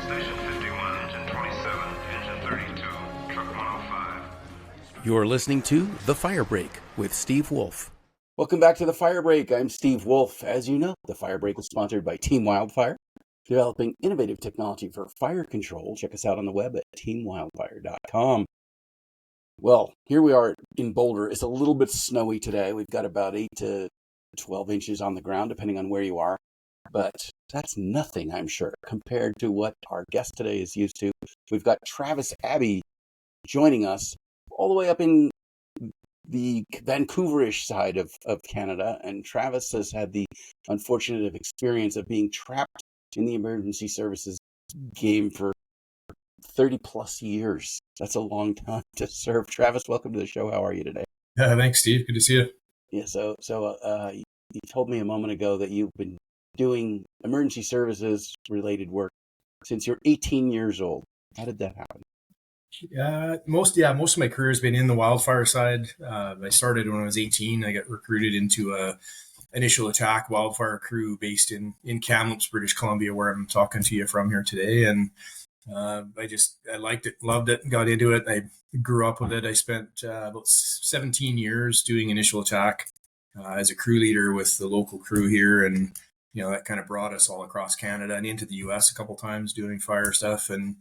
Station 51, engine 27, engine 32, truck 105. You're listening to The Fire Break with Steve Wolf. Welcome back to The Fire Break. I'm Steve Wolf. As you know, The Fire Break is sponsored by Team Wildfire, developing innovative technology for fire control. Check us out on the web at teamwildfire.com. Well, here we are in Boulder. It's a little bit snowy today. We've got about 8 to 12 inches on the ground, depending on where you are. But that's nothing, I'm sure, compared to what our guest today is used to. We've got Travis Abbey joining us all the way up in the Vancouverish side of Canada. And Travis has had the unfortunate experience of being trapped in the emergency services game for 30 plus years. That's a long time to serve. Travis, welcome to the show. How are you today? Thanks, Steve. Good to see you. Yeah, so you told me a moment ago that you've been doing emergency services related work since you're 18 years old. How did that happen? Most of my career has been in the wildfire side. I started when I was 18. I got recruited into a initial attack wildfire crew based in Kamloops, British Columbia, where I'm talking to you from here today. And I liked it, loved it, got into it. I grew up with it. I spent about 17 years doing initial attack as a crew leader with the local crew here, and that kind of brought us all across Canada and into the US a couple times doing fire stuff. And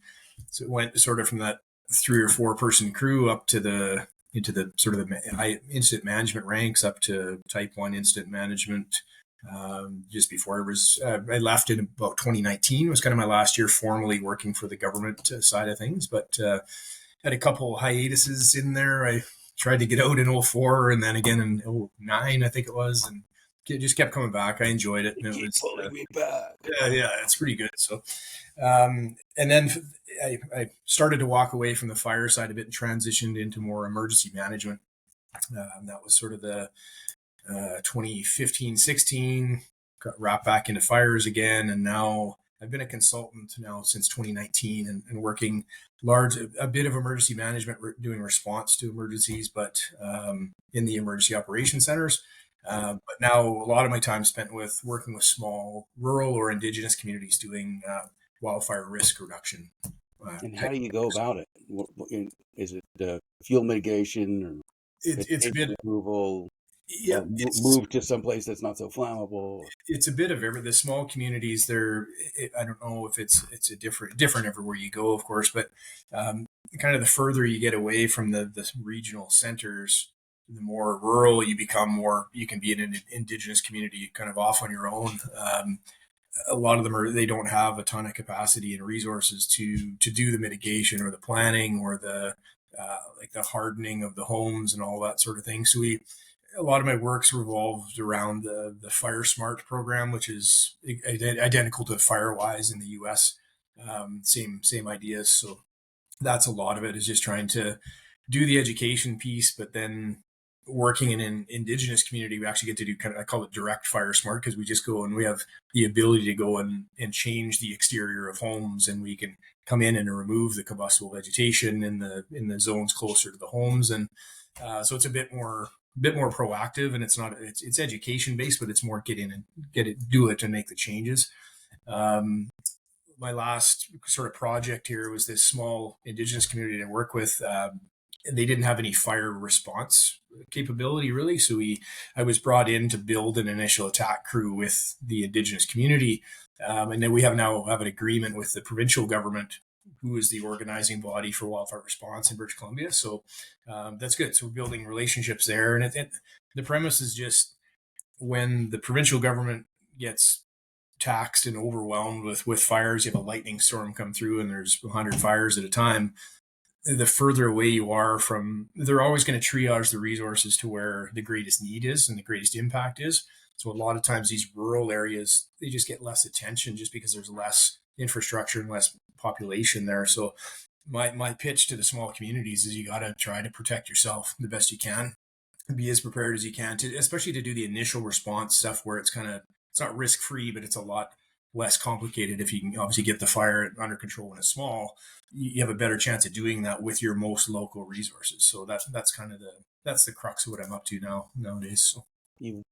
so it went sort of from that 3 or 4 person crew up to into the sort of the high incident management ranks, up to type 1 incident management. Just before I left in about 2019 was kind of my last year formally working for the government side of things, but had a couple hiatuses in there. I tried to get out in 04 and then again in 09, I think it was, and it just kept coming back. I enjoyed it. And it was pulling me back. Yeah, it's pretty good. So, and then I started to walk away from the fire side of it and transitioned into more emergency management. That was sort of the 2015-16, got wrapped back into fires again. And now I've been a consultant now since 2019 and working a bit of emergency management, doing response to emergencies, but in the emergency operation centers. But now a lot of my time spent with working with small rural or Indigenous communities doing wildfire risk reduction. And how do you go about it? Is it fuel mitigation or it's a bit removal? Yeah, move to someplace that's not so flammable. It's a bit of every. The small communities, I don't know if it's a different everywhere you go, of course, but kind of the further you get away from the regional centers, the more rural you become. You can be in an Indigenous community kind of off on your own. A lot of them they don't have a ton of capacity and resources to do the mitigation or the planning or the like the hardening of the homes and all that sort of thing. So a lot of my work's revolved around the Fire Smart program, which is identical to FireWise in the US. Same ideas. So that's a lot of it, is just trying to do the education piece, but then working in an Indigenous community, we actually get to do I call it direct Fire Smart, because we just go and we have the ability to go and change the exterior of homes, and we can come in and remove the combustible vegetation in the zones closer to the homes. And so it's a bit more proactive, and it's education based, but it's more get in and do it and make the changes. My last sort of project here was this small Indigenous community I work with. They didn't have any fire response capability really. So I was brought in to build an initial attack crew with the Indigenous community. And then we now have an agreement with the provincial government, who is the organizing body for wildfire response in British Columbia. So that's good. So we're building relationships there. And the premise is just, when the provincial government gets taxed and overwhelmed with fires, you have a lightning storm come through and there's 100 fires at a time, the further away you are from, they're always going to triage the resources to where the greatest need is and the greatest impact is. So a lot of times these rural areas, they just get less attention just because there's less infrastructure and less population there. So my pitch to the small communities is, you got to try to protect yourself the best you can, be as prepared as you can, especially to do the initial response stuff where it's not risk free, but it's a lot less complicated. If you can obviously get the fire under control when it's small, you have a better chance of doing that with your most local resources. So that's kind of that's the crux of what I'm up to nowadays. So you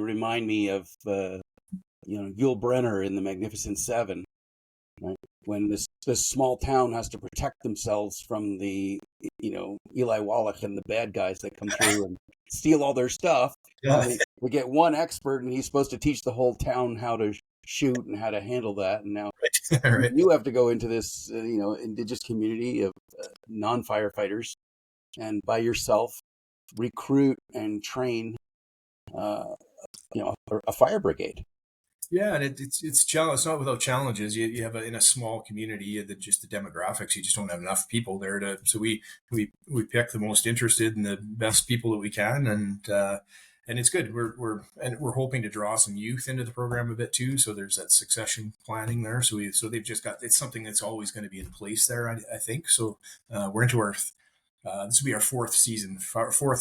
remind me of Yul Brynner in The Magnificent Seven, right? when this small town has to protect themselves from the Eli Wallach and the bad guys that come through and steal all their stuff. Yeah. They get one expert, and he's supposed to teach the whole town how to shoot and how to handle that. And now Right. you have to go into this indigenous community of non-firefighters, and by yourself recruit and train a fire brigade. Yeah, and it's challenge. It's not without challenges. You have in a small community that just the demographics. You just don't have enough people there to. So we pick the most interested and the best people that we can, and it's good. We're hoping to draw some youth into the program a bit too. So there's that succession planning there. So they've just got, it's something that's always going to be in place there. I think so. We're into our. This will be our fourth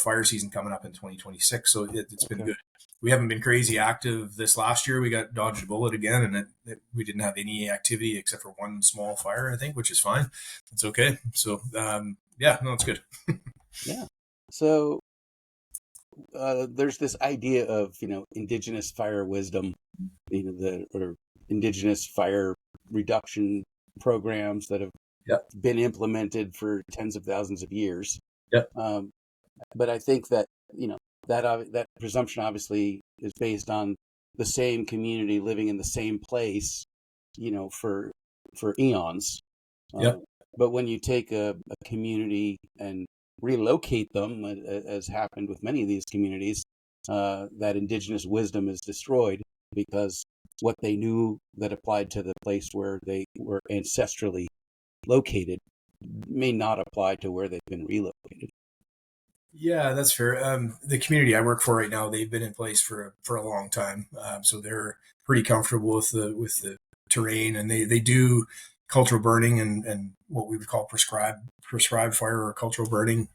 fire season coming up in 2026. So it's been good. We haven't been crazy active this last year. We got dodged a bullet again, and we didn't have any activity except for one small fire, I think, which is fine. It's okay. So, it's good. Yeah. So there's this idea of, indigenous fire wisdom, or indigenous fire reduction programs that have been implemented for tens of thousands of years. Yep. But I think that, that presumption obviously is based on the same community living in the same place, for eons. But when you take a community and relocate them, as happened with many of these communities, that indigenous wisdom is destroyed because what they knew that applied to the place where they were ancestrally located may not apply to where they've been relocated. Yeah, that's fair. The community I work for right now, they've been in place for a long time, so they're pretty comfortable with the terrain, and they do cultural burning and what we would call prescribed fire or cultural burning.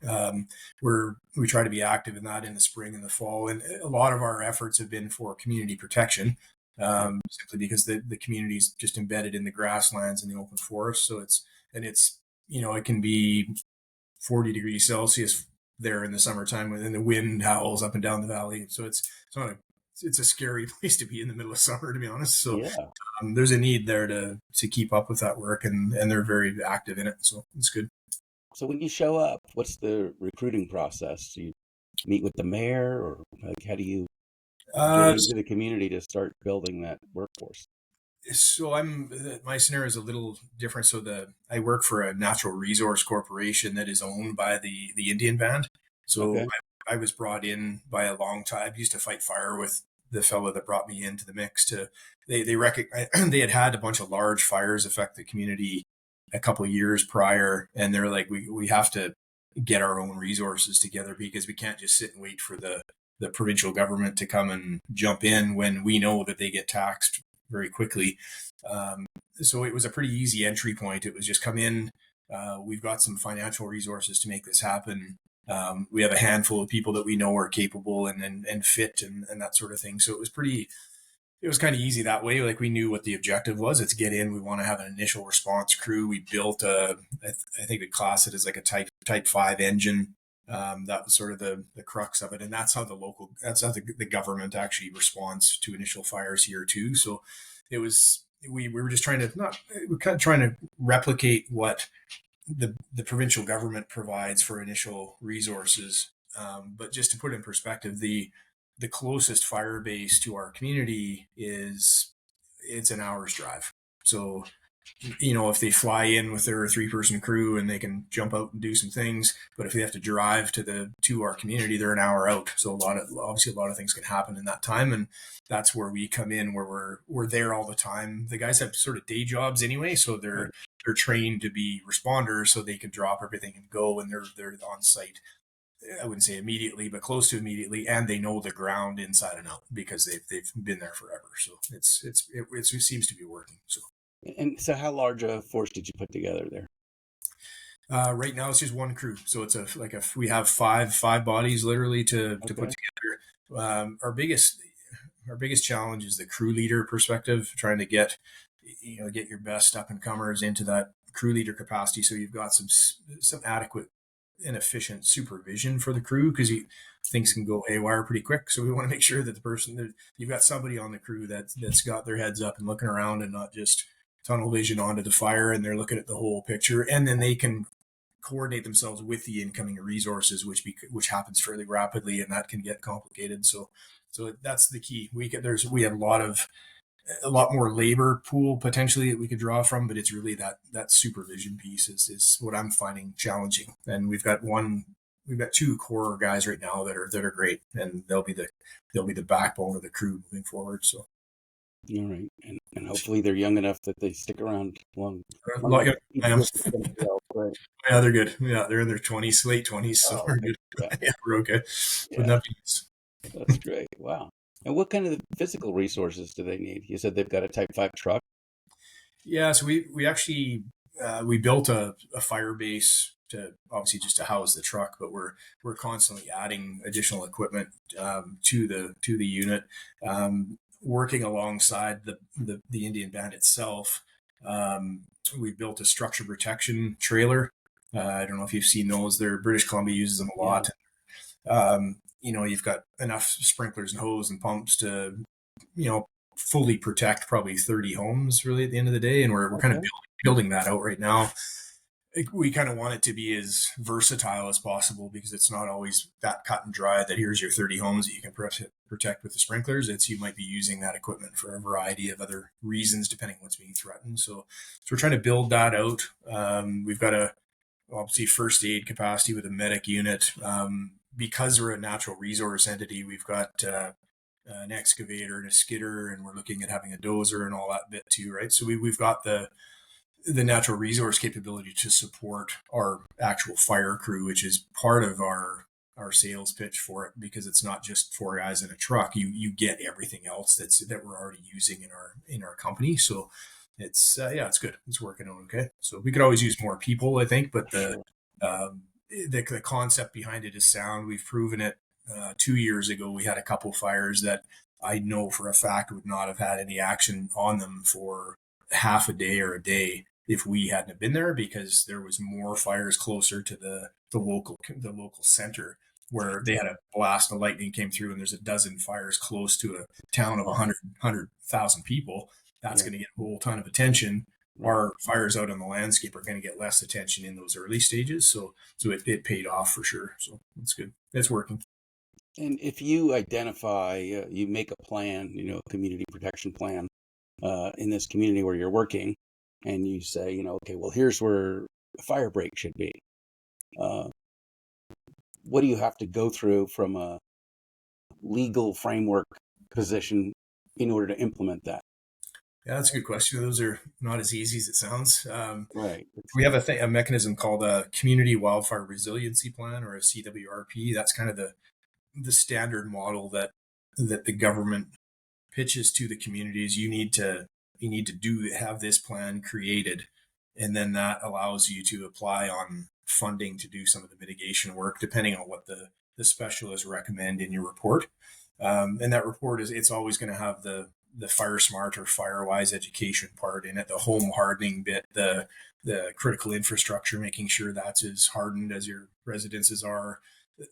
We try to be active in that in the spring and the fall, and a lot of our efforts have been for community protection, simply because the community is just embedded in the grasslands and the open forest. So it's it can be 40 degrees Celsius there in the summertime, and then the wind howls up and down the valley. So it's a scary place to be in the middle of summer, to be honest. So there's a need there to keep up with that work, and they're very active in it. So it's good. So when you show up, what's the recruiting process? Do you meet with the mayor, or how do you get into the community to start building that workforce? So my scenario is a little different. So I work for a natural resource corporation that is owned by the Indian band. So I was brought in by a long time. I used to fight fire with the fellow that brought me into the mix. They had a bunch of large fires affect the community a couple of years prior, and they're like, we have to get our own resources together because we can't just sit and wait for the provincial government to come and jump in when we know that they get taxed very quickly. So it was a pretty easy entry point. It was just come in. We've got some financial resources to make this happen. We have a handful of people that we know are capable and fit and that sort of thing. So it was kind of easy that way. Like we knew what the objective was. It's get in. We want to have an initial response crew. We built I think we class it as like a type 5 engine. That was sort of the crux of it. And that's how the government actually responds to initial fires here too. So it was, we were just trying to replicate what the provincial government provides for initial resources. But just to put in perspective, the closest fire base to our community it's an hour's drive. So, if they fly in with their 3-person crew and they can jump out and do some things, but if they have to drive to our community, they're an hour out. So obviously a lot of things can happen in that time. And that's where we come in, where we're there all the time. The guys have sort of day jobs anyway. So they're trained to be responders, so they can drop everything and go, and they're on site. I wouldn't say immediately, but close to immediately, and they know the ground inside and out because they've been there forever. So it seems to be working. So how large a force did you put together there? Right now it's just one crew, so it's we have five bodies literally to put together. Our biggest challenge is the crew leader perspective, trying to get your best up and comers into that crew leader capacity, so you've got some adequate and efficient supervision for the crew, because things can go haywire pretty quick. So we want to make sure that you've got somebody on the crew that's got their heads up and looking around and not just tunnel vision onto the fire, and they're looking at the whole picture, and then they can coordinate themselves with the incoming resources, which happens fairly rapidly, and that can get complicated. So that's the key. We have a lot more labor pool potentially that we could draw from, but it's really that supervision piece is what I'm finding challenging. And we've got two core guys right now that are great, and they'll be the backbone of the crew moving forward. So. All right, and hopefully they're young enough that they stick around long. Yeah, Right. yeah, they're good. Yeah, they're in their 20s, late 20s, so we're good. Yeah. Yeah, we're okay. Yeah. That's great. Wow. And what kind of physical resources do they need? You said they've got a Type 5 truck. Yeah, so we actually we built a fire base to obviously just to house the truck, but we're constantly adding additional equipment to the unit, working alongside the Indian band itself. We built a structure protection trailer. I don't know if you've seen those. British Columbia uses them a lot. You've got enough sprinklers and hose and pumps to, fully protect probably 30 homes really at the end of the day. And we're kind of building that out right now. We kind of want it to be as versatile as possible because it's not always that cut and dry that here's your 30 homes that you can protect with the sprinklers. You might be using that equipment for a variety of other reasons depending on what's being threatened. So we're trying to build that out. We've got obviously first aid capacity with a medic unit. Because we're a natural resource entity, we've got an excavator and a skidder, and we're looking at having a dozer and all that bit too, right? So we've got the natural resource capability to support our actual fire crew, which is part of our sales pitch for it, because it's not just 4 guys in a truck. You get everything else that we're already using in our company. So it's it's good. It's working out okay. So we could always use more people, I think, but the concept behind it is sound. We've proven it. 2 years ago, we had a couple fires that I know for a fact would not have had any action on them for half a day or a day if we hadn't been there, because there was more fires closer to the local center where they had a blast of lightning came through, and there's a dozen fires close to a town of 100,000 people. That's going to get a whole ton of attention. Our fires out on the landscape are going to get less attention in those early stages. So it paid off for sure. So it's good. It's working. And if you identify, you make a plan, a community protection plan in this community where you're working, and you say, okay, well, here's where a fire break should be. What do you have to go through from a legal framework position in order to implement that? Yeah, that's a good question. Those are not as easy as it sounds. Right. We have a mechanism called a Community Wildfire Resiliency Plan, or a CWRP. That's kind of the standard model that the government pitches to the communities. You need to have this plan created, and then that allows you to apply on funding to do some of the mitigation work, depending on what the specialists recommend in your report. And that report it's always going to have the fire smart or fire wise education part in it, the home hardening bit, the critical infrastructure, making sure that's as hardened as your residences are.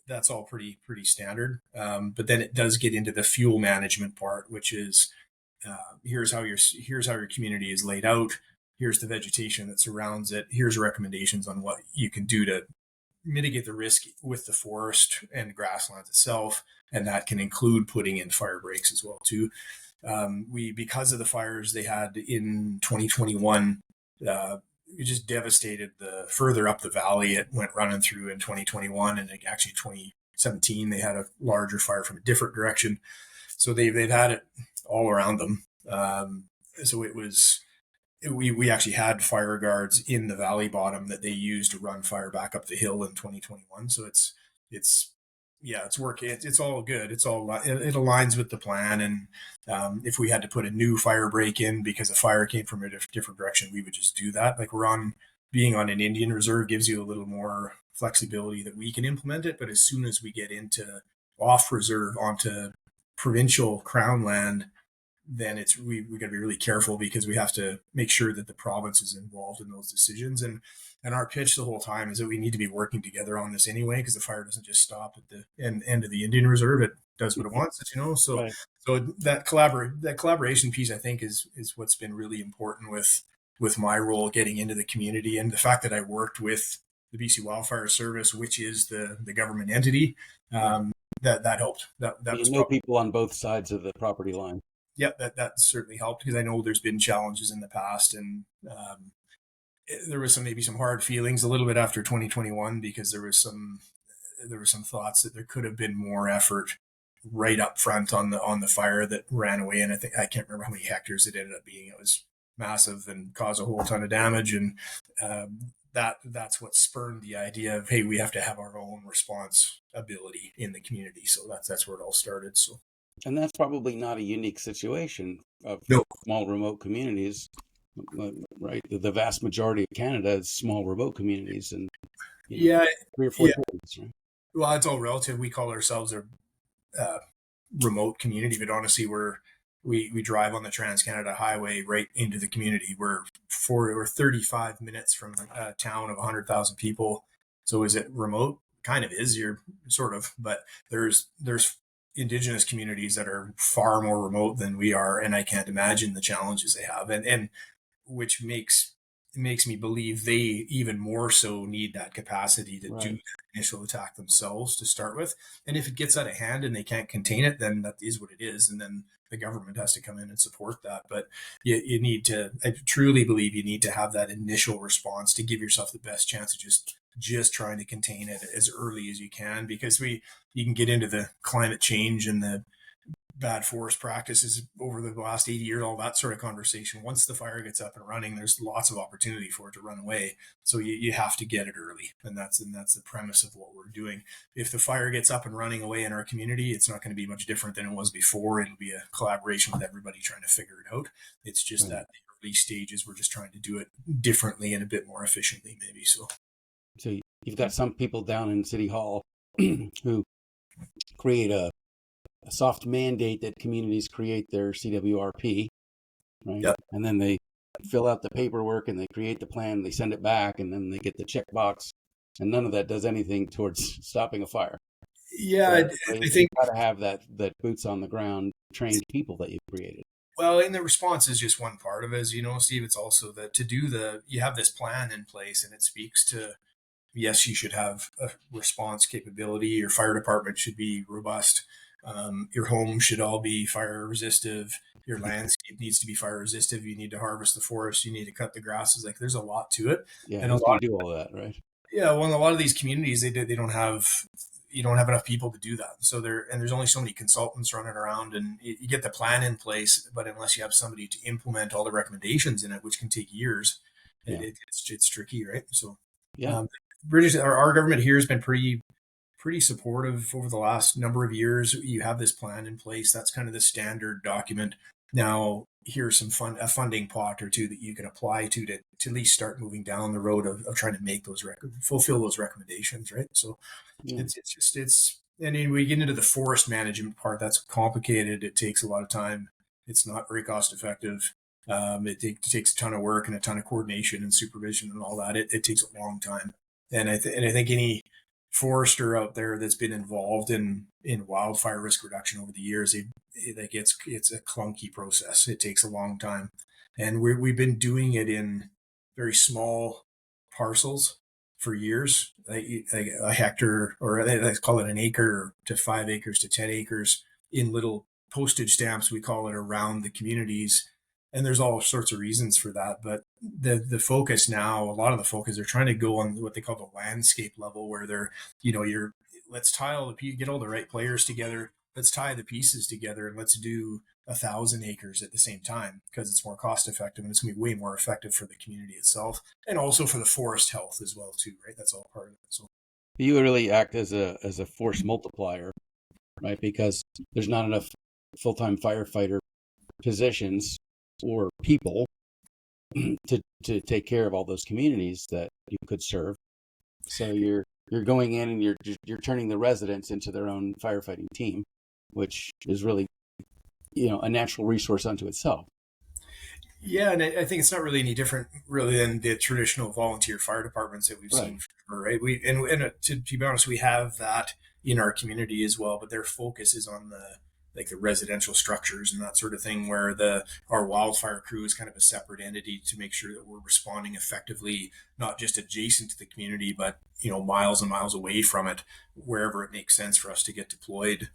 That's all pretty standard. But then it does get into the fuel management part, which is here's how your community is laid out. Here's the vegetation that surrounds it. Here's recommendations on what you can do to mitigate the risk with the forest and grasslands itself. And that can include putting in fire breaks as well too. Because of the fires they had in 2021, it just devastated the further up the valley. It went running through in 2021, and actually 2017 they had a larger fire from a different direction. So they've had it all around them. So it was. We actually had fire guards in the valley bottom that they used to run fire back up the hill in 2021. So it's working. It's all good. It aligns with the plan. And if we had to put a new fire break in because a fire came from a different direction, we would just do that. Like being on an Indian reserve gives you a little more flexibility that we can implement it. But as soon as we get into off reserve onto provincial crown land, then we got to be really careful, because we have to make sure that the province is involved in those decisions. And our pitch the whole time is that we need to be working together on this anyway, because the fire doesn't just stop at the end of the Indian Reserve. It does what it wants, So right. So that collaboration piece, I think, is what's been really important with with my role getting into the community, and the fact that I worked with the BC Wildfire Service, which is the government entity, that helped. That was probably, People on both sides of the property line. yeah, that certainly helped, because I know there's been challenges in the past, and there was maybe some hard feelings a little bit after 2021, because there were some thoughts that there could have been more effort right up front on the fire that ran away. And I can't remember how many hectares it ended up being. It was massive and caused a whole ton of damage. And that's what spurred the idea of, hey, we have to have our own response ability in the community. So that's where it all started. So, and that's probably not a unique situation of no. Small remote communities, right? The vast majority of Canada is small remote communities, and yeah, 3 or 4 yeah. towns, right? Well, it's all relative. We call ourselves a remote community, but honestly, we drive on the Trans-Canada Highway right into the community. We're 35 minutes from a town of 100,000 people. So is it remote? Kind of is. You're sort of, but there's Indigenous communities that are far more remote than we are, and I can't imagine the challenges they have, and which makes me believe they even more so need that capacity to do that initial attack themselves to start with. And if it gets out of hand and they can't contain it, then that is what it is. And then the government has to come in and support that. But you need to, I truly believe you need to have that initial response to give yourself the best chance of just trying to contain it as early as you can, because you can get into the climate change and the bad forest practices over the last 80 years, all that sort of conversation. Once the fire gets up and running, there's lots of opportunity for it to run away. So you have to get it early. And that's the premise of what we're doing. If the fire gets up and running away in our community, it's not going to be much different than it was before. It'll be a collaboration with everybody trying to figure it out. It's just that the early stages, we're just trying to do it differently and a bit more efficiently, maybe. So you've got some people down in City Hall who create a soft mandate that communities create their CWRP, right? Yep. And then they fill out the paperwork and they create the plan, they send it back, and then they get the checkbox, and none of that does anything towards stopping a fire. Yeah, So I think you got to have that boots on the ground trained people that you've created. Well, and the response is just one part of it, as you know, Steve. It's also that you have this plan in place, and it speaks to, yes, you should have a response capability. Your fire department should be robust. Your home should all be fire resistive. Your landscape needs to be fire resistive. You need to harvest the forest. You need to cut the grasses. Like, there's a lot to it. Yeah, and who's going to do all that, right? Yeah, well, in a lot of these communities, they don't have, you don't have enough people to do that. So there's only so many consultants running around, and you get the plan in place, but unless you have somebody to implement all the recommendations in it, which can take years, it's tricky, right? So our government here has been pretty supportive over the last number of years. You have this plan in place. That's kind of the standard document. Now, here's a funding pot or two that you can apply to at least start moving down the road of trying to make fulfill those recommendations, right? So and then we get into the forest management part. That's complicated. It takes a lot of time. It's not very cost effective. It takes a ton of work and a ton of coordination and supervision and all that. It takes a long time. And I think any forester out there that's been involved in wildfire risk reduction over the years, it's a clunky process. It takes a long time, and we've been doing it in very small parcels for years, like a hectare, or let's call it an acre to 5 acres to 10 acres, in little postage stamps, we call it, around the communities. And there's all sorts of reasons for that. But the focus now, a lot of the focus, they're trying to go on what they call the landscape level, where they're, let's get all the right players together. Let's tie the pieces together, and let's do 1,000 acres at the same time, because it's more cost effective, and it's going to be way more effective for the community itself, and also for the forest health as well too, right? That's all part of it. So you really act as a force multiplier, right? Because there's not enough full-time firefighter positions or people to take care of all those communities that you could serve. So you're going in and you're turning the residents into their own firefighting team, which is really, a natural resource unto itself. Yeah, and I think it's not really any different, really, than the traditional volunteer fire departments that we've seen forever, right? To be honest, we have that in our community as well, but their focus is on like the residential structures and that sort of thing, where our wildfire crew is kind of a separate entity to make sure that we're responding effectively, not just adjacent to the community, but miles and miles away from it, wherever it makes sense for us to get deployed.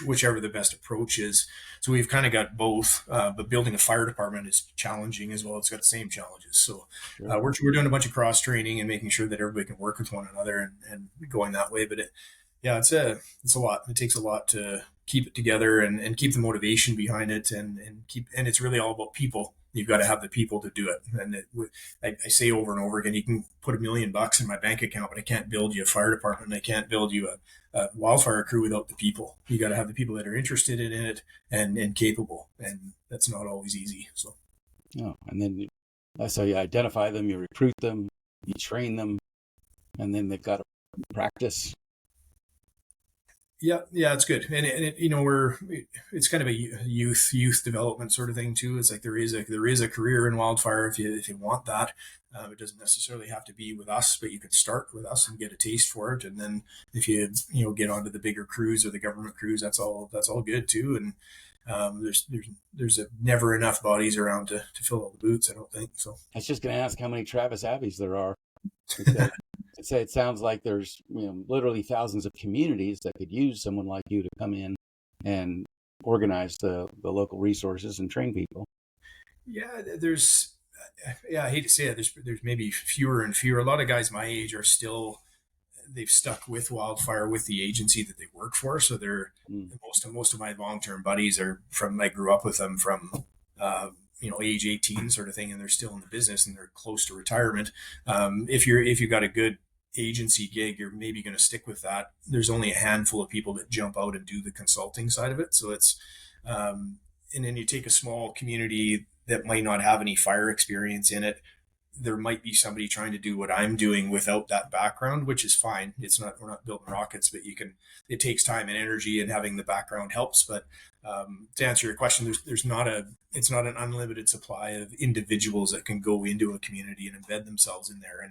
Whichever the best approach is. So we've kind of got both, but building a fire department is challenging as well. It's got the same challenges. So we're doing a bunch of cross training and making sure that everybody can work with one another and going that way. But it's a lot. It takes a lot to keep it together and keep the motivation behind it and it's really all about people. You've got to have the people to do it. And I say over and over again, you can put $1 million in my bank account, but I can't build you a fire department. I can't build you a wildfire crew without the people. You got to have the people that are interested in it and capable. And that's not always easy. So, and then so you identify them, you recruit them, you train them, and then they've got to practice. Yeah, it's good, and it's kind of a youth development sort of thing too. It's like there is a career in wildfire if you want that. It doesn't necessarily have to be with us, but you could start with us and get a taste for it, and then if you get onto the bigger crews or the government crews, that's all good too. And there's never enough bodies around to fill all the boots. I don't think so. I was just going to ask how many Travis Abbeys there are. It sounds like there's literally thousands of communities that could use someone like you to come in and organize the local resources and train people. Yeah, I hate to say it, there's maybe fewer and fewer. A lot of guys my age are they've stuck with wildfire with the agency that they work for. So they're most of my long-term buddies I grew up with them from age 18 sort of thing, and they're still in the business and they're close to retirement. If you've got a good agency gig, you're maybe going to stick with that. There's only a handful of people that jump out and do the consulting side of it. So it's and then you take a small community that might not have any fire experience in it. There might be somebody trying to do what I'm doing without that background, which is fine. We're not building rockets, but it takes time and energy, and having the background helps. But to answer your question, it's not an unlimited supply of individuals that can go into a community and embed themselves in there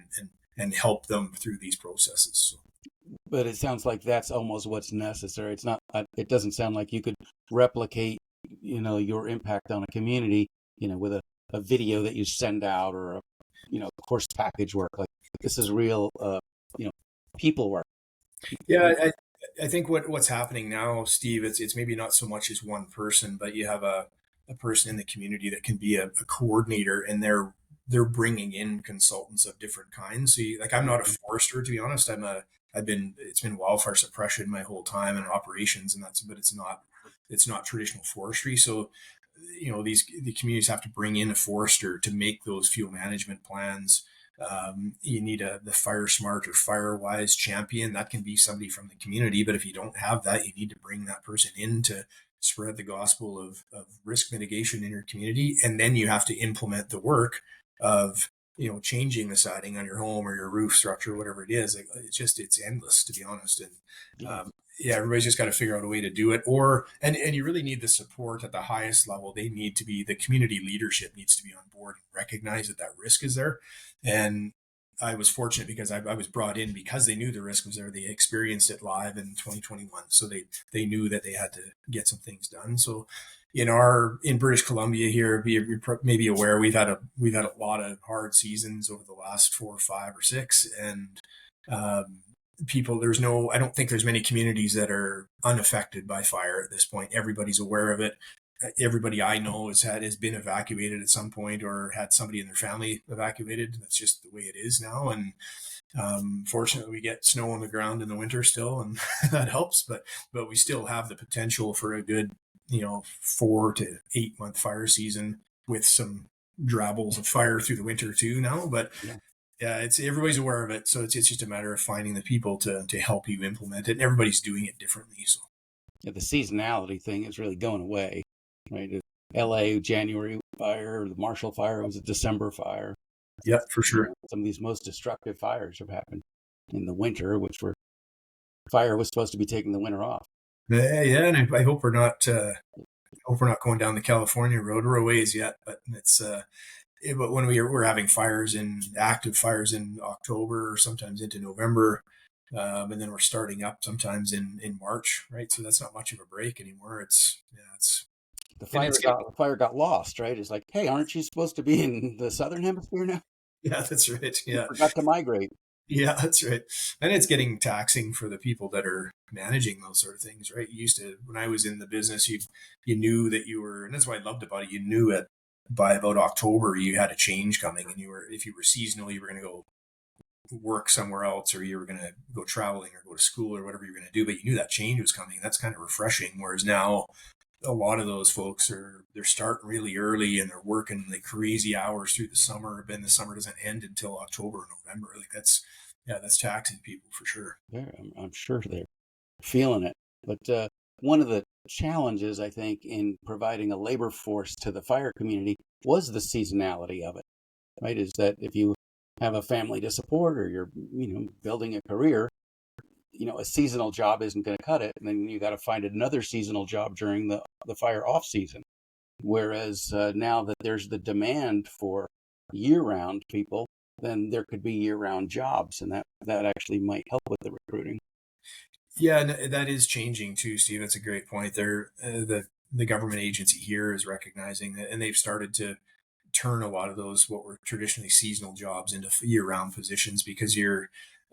and help them through these processes. So. But it sounds like that's almost what's necessary. It's not. It doesn't sound like you could replicate, your impact on a community, with a video that you send out or a course package work. Like this is real, people work. Yeah, I think what's happening now, Steve, it's maybe not so much as one person, but you have a person in the community that can be a coordinator, and they're bringing in consultants of different kinds. So I'm not a forester, to be honest. It's been wildfire suppression my whole time and operations, but it's not traditional forestry. So the communities have to bring in a forester to make those fuel management plans. You need the fire smart or fire wise champion. That can be somebody from the community, but if you don't have that, you need to bring that person in to spread the gospel of risk mitigation in your community. And then you have to implement the work of changing the siding on your home or your roof structure, whatever it is. It's endless, to be honest. And everybody's just got to figure out a way to do it. And you really need the support at the highest level. The community leadership needs to be on board and recognize that risk is there. And I was fortunate because I was brought in because they knew the risk was there. They experienced it live in 2021. So they knew that they had to get some things done. So in British Columbia here, you're maybe aware, we've had a lot of hard seasons over the last 4 or 5 or 6. And, I don't think there's many communities that are unaffected by fire at this point. Everybody's aware of it. Everybody I know has been evacuated at some point or had somebody in their family evacuated. That's just the way it is now. And fortunately, we get snow on the ground in the winter still, and that helps. But we still have the potential for a good 4 to 8 month fire season with some drabbles of fire through the winter too now. But yeah, everybody's aware of it. So it's just a matter of finding the people to help you implement it. And everybody's doing it differently. So the seasonality thing is really going away, right? LA January fire, the Marshall fire was a December fire. Yeah, for sure. Some of these most destructive fires have happened in the winter, fire was supposed to be taking the winter off. Yeah, and I hope we're not going down the California road. We're a ways yet, but but when we're having active fires in October or sometimes into November, And then we're starting up sometimes in March, right? So that's not much of a break anymore. It's The and fire it's got getting the fire got lost, right? It's like, hey, aren't you supposed to be in the southern hemisphere now? yeah, that's right. You Yeah, forgot to migrate. yeah, that's right. And it's getting taxing for the people that are managing those sort of things, right? You used to, when I was in the business, you knew that you were, and that's what I loved about it. You knew it by about October you had a change coming, and you were, if you were seasonal, you were going to go work somewhere else, or you were going to go traveling or go to school or whatever you were going to do. But you knew that change was coming. That's kind of refreshing. Whereas now, a lot of those folks they're starting really early and they're working like crazy hours through the summer. But then the summer doesn't end until October or November. Like that's taxing people for sure. I'm sure they're feeling it. But one of the challenges, I think, in providing a labor force to the fire community was the seasonality of it, right? Is that if you have a family to support or you're, building a career, a seasonal job isn't going to cut it. And then you got to find another seasonal job during the fire off season. Whereas now that there's the demand for year-round people, then there could be year-round jobs, and that actually might help with the recruiting. Yeah, and that is changing too, Steve. That's a great point. The government agency here is recognizing that, and they've started to turn a lot of those what were traditionally seasonal jobs into year-round positions, because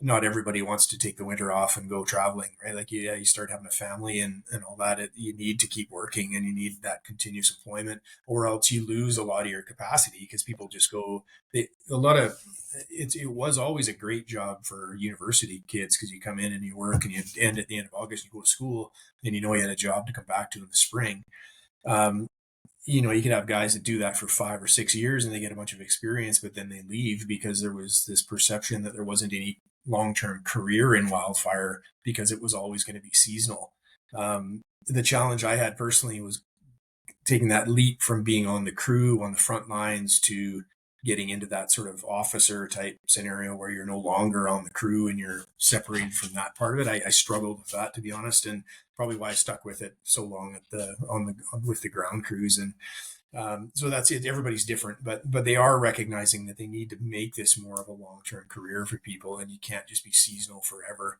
not everybody wants to take the winter off and go traveling, right? Like, yeah, you start having a family and all that. You need to keep working and you need that continuous employment, or else you lose a lot of your capacity because people just go. It was always a great job for university kids because you come in and you work and you end at the end of August, you go to school and you had a job to come back to in the spring. Um, you could have guys that do that for 5 or 6 years and they get a bunch of experience, but then they leave because there was this perception that there wasn't any long-term career in wildfire because it was always going to be seasonal. The challenge I had personally was taking that leap from being on the crew on the front lines to getting into that sort of officer type scenario where you're no longer on the crew and you're separated from that part of it. I struggled with that, to be honest, and probably why I stuck with it so long with the ground crews. And so that's it. Everybody's different, but they are recognizing that they need to make this more of a long-term career for people, and you can't just be seasonal forever.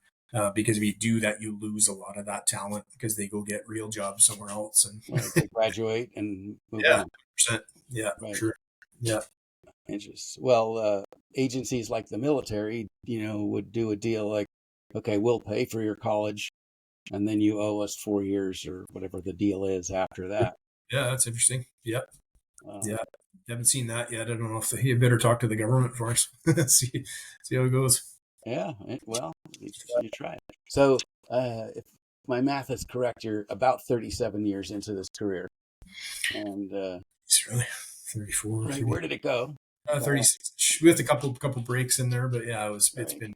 Because if you do that, you lose a lot of that talent because they go get real jobs somewhere else. And They graduate and move yeah, on. 100%. Yeah, Right. sure. Yeah. Interesting. Well, agencies like the military, would do a deal like, okay, we'll pay for your college, and then you owe us 4 years or whatever the deal is after that. Yeah, that's interesting. Yeah. Uh, Yeah. Haven't seen that yet. I don't know if you better talk to the government for us. see how it goes. Yeah, well, you try it. So, if my math is correct, you're about 37 years into this career. And It's really 34. right, where did it go? 36 with a couple breaks in there, but yeah, it's Right. been.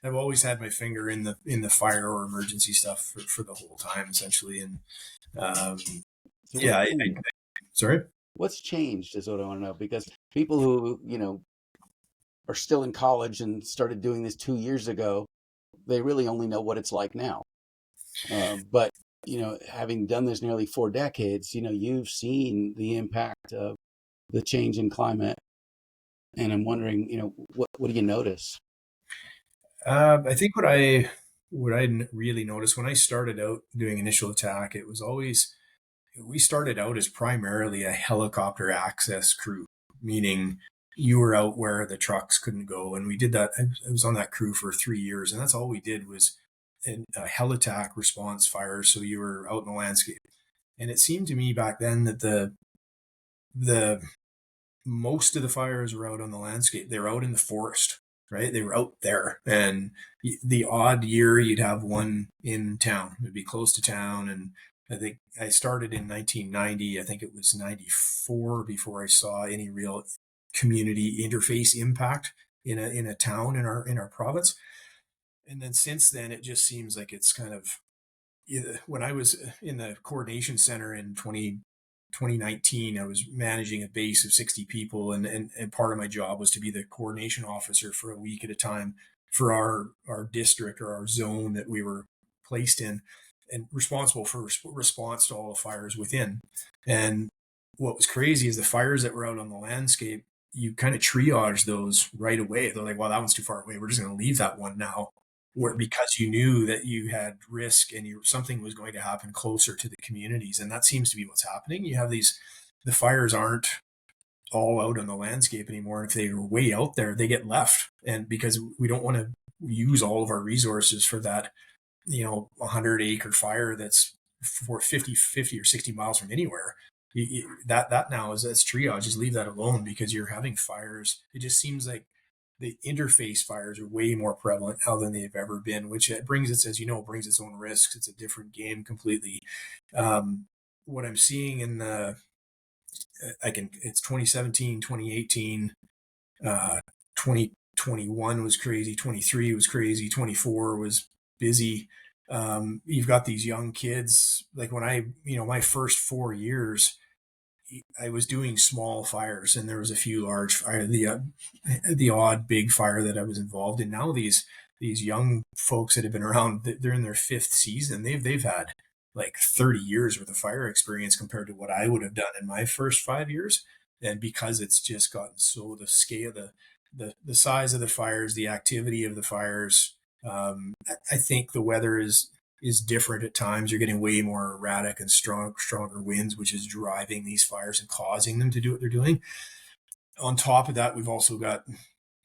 I've always had my finger in the fire or emergency stuff for the whole time, essentially. And So yeah, sorry. what's changed is what I want to know, because people who are still in college and started doing this 2 years ago, they really only know what it's like now. But having done this nearly 4 decades, you've seen the impact of the change in climate, and I'm wondering, what do you notice? I think what I really noticed when I started out doing initial attack, it was always we started out as primarily a helicopter access crew, meaning you were out where the trucks couldn't go, and we did that. I was on that crew for 3 years, and that's all we did was a helitac response fires. So you were out in the landscape, and it seemed to me back then that the most of the fires were out on the landscape. They were out in the forest, right? They were out there. And the odd year you'd have one in town. It'd be close to town. And I think I started in 1990. I think it was 94 before I saw any real community interface impact in a town in our province. And then since then, it just seems like it's kind of when I was in the coordination center in 2019, I was managing a base of 60 people, and part of my job was to be the coordination officer for a week at a time for our district or our zone that we were placed in, and responsible for response to all the fires within. And what was crazy is the fires that were out on the landscape, you kind of triage those right away. They're like, well, that one's too far away. We're just going to leave that one now. where because you knew that you had risk and something was going to happen closer to the communities. And that seems to be what's happening. You have the fires aren't all out on the landscape anymore. And if they are way out there, they get left. And because we don't want to use all of our resources for that, 100-acre fire that's for 50 or 60 miles from anywhere. That now that's triage. Just leave that alone, because you're having fires. It just seems like the interface fires are way more prevalent now than they've ever been, which it brings its, as you know, brings its own risks. It's a different game completely. What I'm seeing in it's 2017, 2018, 2021 was crazy. 23 was crazy. 24 was busy. You've got these young kids, like when my first 4 years, I was doing small fires, and there was a few large fire, the odd big fire that I was involved in. Now these young folks that have been around, they're in their fifth season. They've had like 30 years worth of fire experience compared to what I would have done in my first 5 years. And because it's just gotten so, the scale, the size of the fires, the activity of the fires, I think the weather is different at times. You're getting way more erratic and stronger winds, which is driving these fires and causing them to do what they're doing. On top of that, we've also got,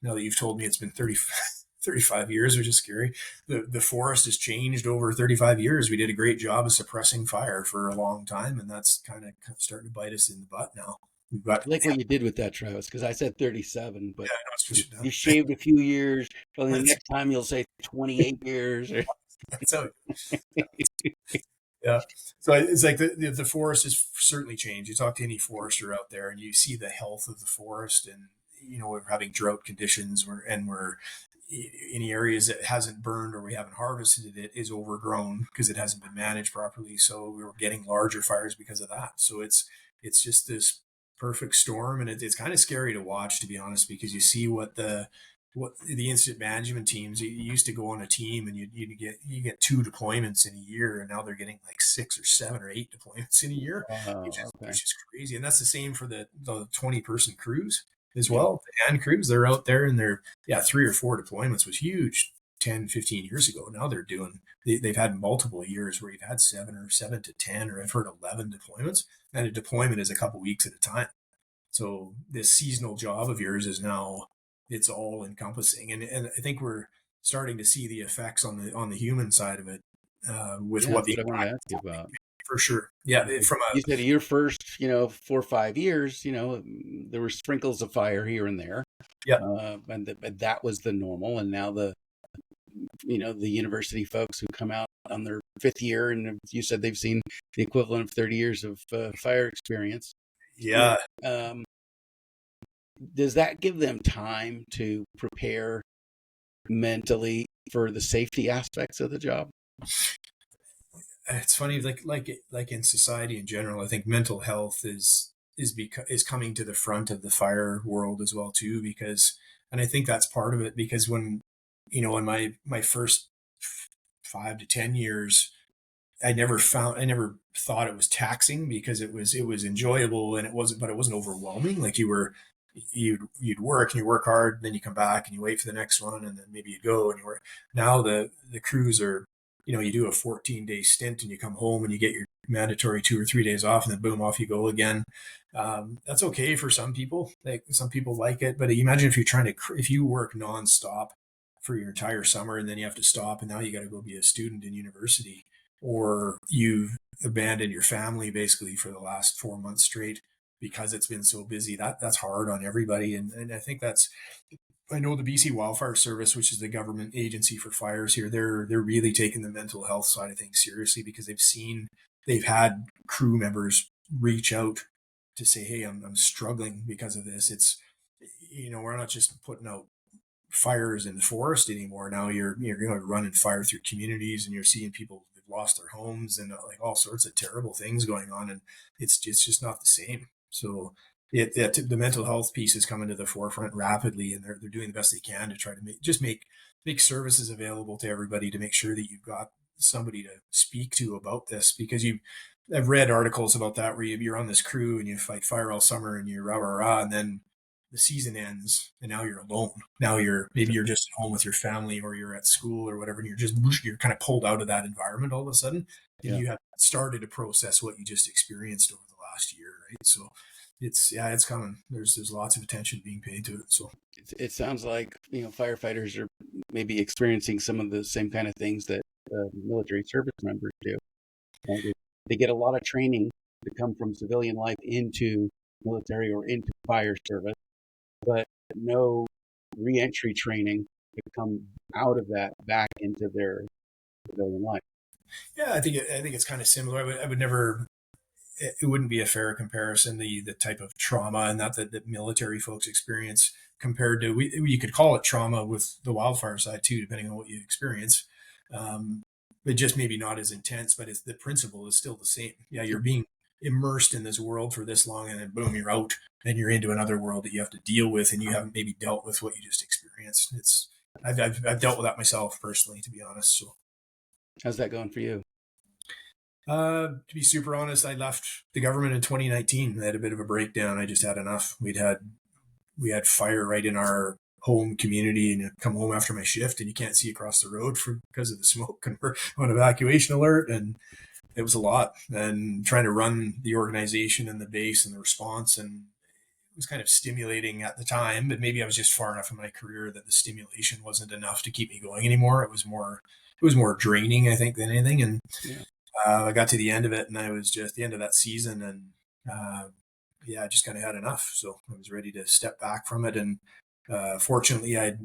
now that you've told me it's been 35 years, which is scary, the forest has changed over 35 years. We did a great job of suppressing fire for a long time, and that's kind of starting to bite us in the butt now. We've got, I like what you did with that, Travis, because I said 37, but yeah, you shaved a few years. Probably the next time you'll say 28 years. So, yeah. So it's like the forest has certainly changed. You talk to any forester out there and you see the health of the forest, and, we're having drought conditions we're any areas that hasn't burned or we haven't harvested it is overgrown because it hasn't been managed properly. So we were getting larger fires because of that. So it's just this perfect storm, and it's kind of scary to watch, to be honest, because you see what the incident management teams, you used to go on a team and you get 2 deployments in a year, and now they're getting like 6 or 7 or 8 deployments in a year, which is crazy. And that's the same for the 20-person crews as well. The hand crews, they're out there, and 3 or 4 deployments was huge 10, 15 years ago. Now they've had multiple years where you've had 7 to 10, or I've heard 11 deployments, and a deployment is a couple weeks at a time. So this seasonal job of yours is now, it's all encompassing. And I think we're starting to see the effects on the human side of it, with what I wanted to ask you about. For sure. Yeah. You said your first, 4 or 5 years, there were sprinkles of fire here and there. Yeah. And that was the normal. And now the university folks who come out on their 5th year, and you said they've seen the equivalent of 30 years of fire experience. Yeah. Does that give them time to prepare mentally for the safety aspects of the job? It's funny, like in society in general, I think mental health is coming to the front of the fire world as well too, and I think that's part of it, because when, in my first 5 to 10 years, I never thought it was taxing, because it was enjoyable, and it wasn't overwhelming. Like you'd work and you work hard, and then you come back and you wait for the next one, and then maybe you go and you work. Now the crews are, you do a 14-day stint and you come home and you get your mandatory 2 or 3 days off, and then boom, off you go again. That's okay for some people. Like some people like it, but imagine if you work nonstop for your entire summer, and then you have to stop, and now you got to go be a student in university, or you've abandoned your family basically for the last 4 months straight because it's been so busy. That's hard on everybody. And I think I know the BC Wildfire Service, which is the government agency for fires here, they're really taking the mental health side of things seriously, because they've had crew members reach out to say, hey, I'm struggling because of this. It's, we're not just putting out fires in the forest anymore. Now you're running fire through communities, and you're seeing people who've lost their homes, and like all sorts of terrible things going on, and it's just not the same. So the mental health piece is coming to the forefront rapidly, and they're doing the best they can to try to make services available to everybody, to make sure that you've got somebody to speak to about this, because I've read articles about that where you're on this crew and you fight fire all summer and you're rah rah rah, and then the season ends and now you're alone. Now maybe you're just at home with your family or you're at school or whatever, and you're kind of pulled out of that environment all of a sudden, and Yeah. you have started to process what you just experienced over the last year, right? So it's coming. There's lots of attention being paid to it. So It sounds like, firefighters are maybe experiencing some of the same kind of things that military service members do. Right? They get a lot of training to come from civilian life into military or into fire service, but no reentry training to come out of that back into their civilian life. yeah, I think it's kind of similar. I would never. It wouldn't be a fair comparison, the type of trauma and that military folks experience compared to, you could call it trauma with the wildfire side too, depending on what you experience. But just maybe not as intense, but the principle is still the same. Yeah, you're being immersed in this world for this long, and then boom, you're out and you're into another world that you have to deal with, and you haven't maybe dealt with what you just experienced. I've dealt with that myself personally, to be honest. So How's that going for you? to be super honest, I left the government in 2019. I had a bit of a breakdown. I just had enough. We had fire right in our home community, and I'd come home after my shift, and you can't see across the road because of the smoke, and we're on evacuation alert, and it was a lot. And trying to run the organization and the base and the response, and it was kind of stimulating at the time, but maybe I was just far enough in my career that the stimulation wasn't enough to keep me going anymore. It was more draining, I think, than anything. And Yeah. I got to the end of it, and I was just the end of that season, and I just kind of had enough. So I was ready to step back from it. And fortunately, I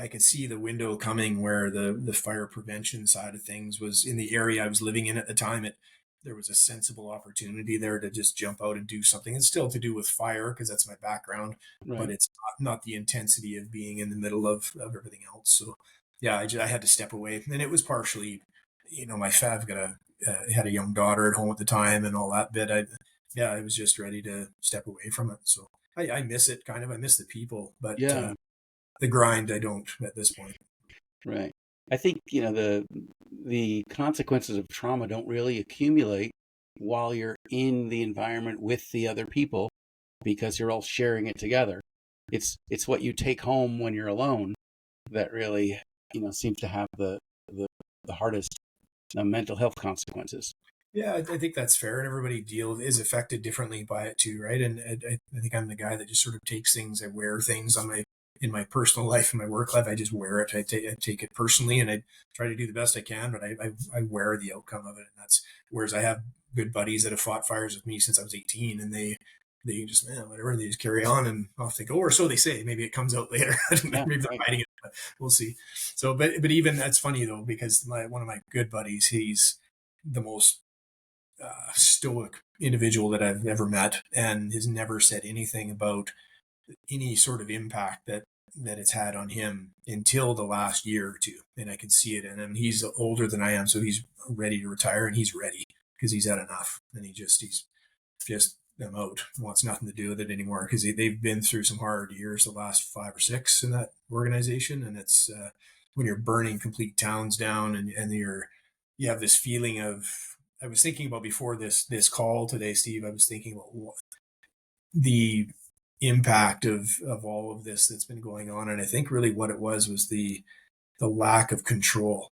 could see the window coming where the fire prevention side of things was in the area I was living in at the time. There was a sensible opportunity there to just jump out and do something. It's still to do with fire because that's my background, but Right. it's not the intensity of being in the middle of everything else. So yeah, I had to step away, and it was partially, I've got had a young daughter at home at the time and all that bit. I was just ready to step away from it. So I miss it kind of. I miss the people, but Yeah. the grind I don't at this point. Right. I think, the consequences of trauma don't really accumulate while you're in the environment with the other people because you're all sharing it together. It's what you take home when you're alone that really, seems to have the hardest mental health consequences. Yeah, I think that's fair, and everybody is affected differently by it too, right? And I think I'm the guy that just sort of takes things. I wear things in my personal life and my work life. I just wear it. I take it personally, and I try to do the best I can. But I wear the outcome of it, and that's whereas I have good buddies that have fought fires with me since I was 18, and they just whatever, they just carry on and off they go, or so they say. Maybe it comes out later. Yeah. Maybe they're Right. hiding it, but we'll see. So, but even that's funny though, because one of my good buddies, he's the most stoic individual that I've ever met, and has never said anything about any sort of impact that it's had on him until the last year or two. And I can see it in him. He's older than I am, so he's ready to retire, and he's ready because he's had enough, and he's just I'm out. Wants nothing to do with it anymore because they've been through some hard years, the last 5 or 6 in that organization, and it's when you're burning complete towns down, and you have this feeling of. I was thinking about before this call today, Steve. I was thinking about the impact of all of this that's been going on, and I think really what it was the lack of control.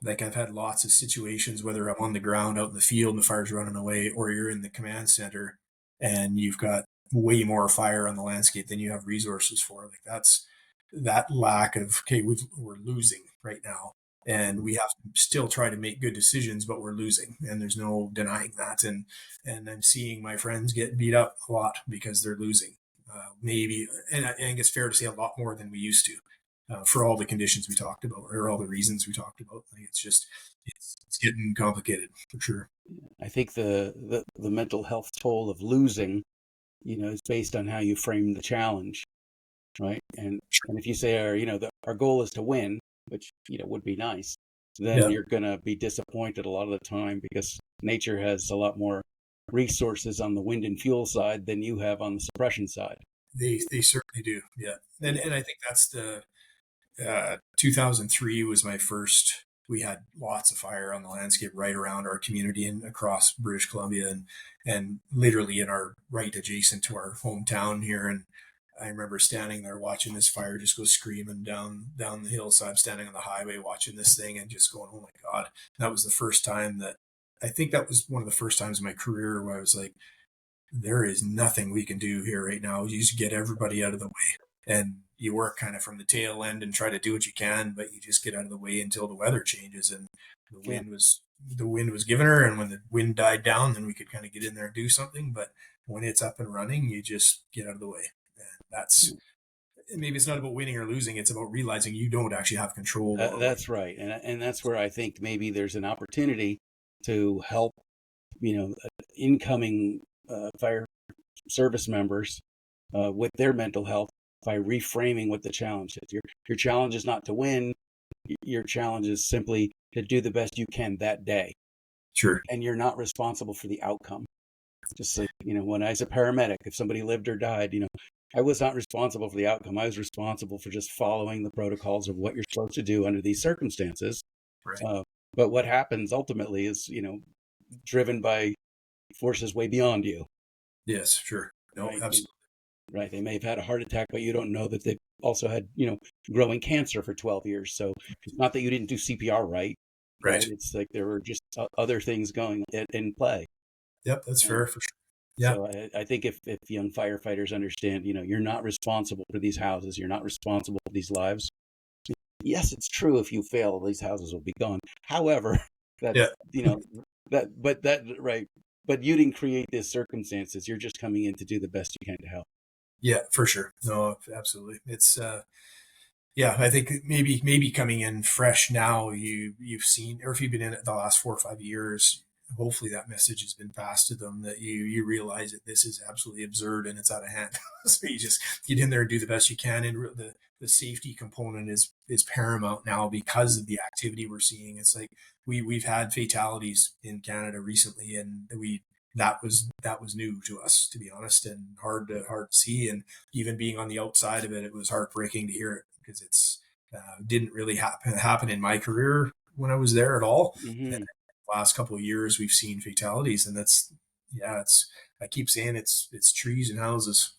Like I've had lots of situations, whether I'm on the ground out in the field and the fire's running away, or you're in the command center and you've got way more fire on the landscape than you have resources for. Like that's that lack of okay, we're losing right now, and we have to still try to make good decisions, but we're losing, and there's no denying that. And I'm seeing my friends get beat up a lot because they're losing. Maybe, and I think it's fair to say a lot more than we used to for all the conditions we talked about or all the reasons we talked about. Like it's getting complicated for sure. I think the mental health toll of losing, is based on how you frame the challenge, right? And if you say our goal is to win, which would be nice, then Yeah, you're gonna be disappointed a lot of the time because nature has a lot more resources on the wind and fuel side than you have on the suppression side. they certainly do. Yeah, and I think that's the 2003 was my first we had lots of fire on the landscape right around our community and across British Columbia, and literally in our right adjacent to our hometown here. And I remember standing there watching this fire just go screaming down the hillside. I'm standing on the highway watching this thing and just going, "Oh my God!" That was the first time that I think that was one of the first times in my career where I was like, "There is nothing we can do here right now. You just get everybody out of the way, and you work kind of from the tail end and try to do what you can, but you just get out of the way until the weather changes." And the Yeah. wind was giving her, and when the wind died down, then we could kind of get in there and do something. But when it's up and running, you just get out of the way. And that's maybe it's not about winning or losing. It's about realizing you don't actually have control over what. That's right, and that's where I think maybe there's an opportunity to help, incoming fire service members with their mental health by reframing what the challenge is. Your challenge is not to win. Your challenge is simply to do the best you can that day, Sure. and you're not responsible for the outcome. Just like, when I was a paramedic, if somebody lived or died, I was not responsible for the outcome. I was responsible for just following the protocols of what you're supposed to do under these circumstances. Right. But what happens ultimately is, driven by forces way beyond you. Yes, sure. No, Right. absolutely. Right. They may have had a heart attack, but you don't know that they've also had, growing cancer for 12 years. So it's not that you didn't do CPR right. Right. It's like there were just other things going in play. Yep, that's And fair for sure. Yeah. so I think if young firefighters understand, you're not responsible for these houses, you're not responsible for these lives. Yes, it's true. If you fail, these houses will be gone. However, that, Yeah. right. But you didn't create these circumstances. You're just coming in to do the best you can to help. Yeah, for sure. No, absolutely. It's yeah, I think maybe coming in fresh now, you've seen, or if you've been in it the last 4 or 5 years, hopefully that message has been passed to them that you realize that this is absolutely absurd and it's out of hand. So you just get in there and do the best you can, and the safety component is paramount now because of the activity we're seeing. It's like we've had fatalities in Canada recently, and that was new to us, to be honest, and hard to see. And even being on the outside of it, it was heartbreaking to hear it because it's didn't really happen in my career when I was there at all. And Mm-hmm. the last couple of years, we've seen fatalities, and it's I keep saying it's trees and houses.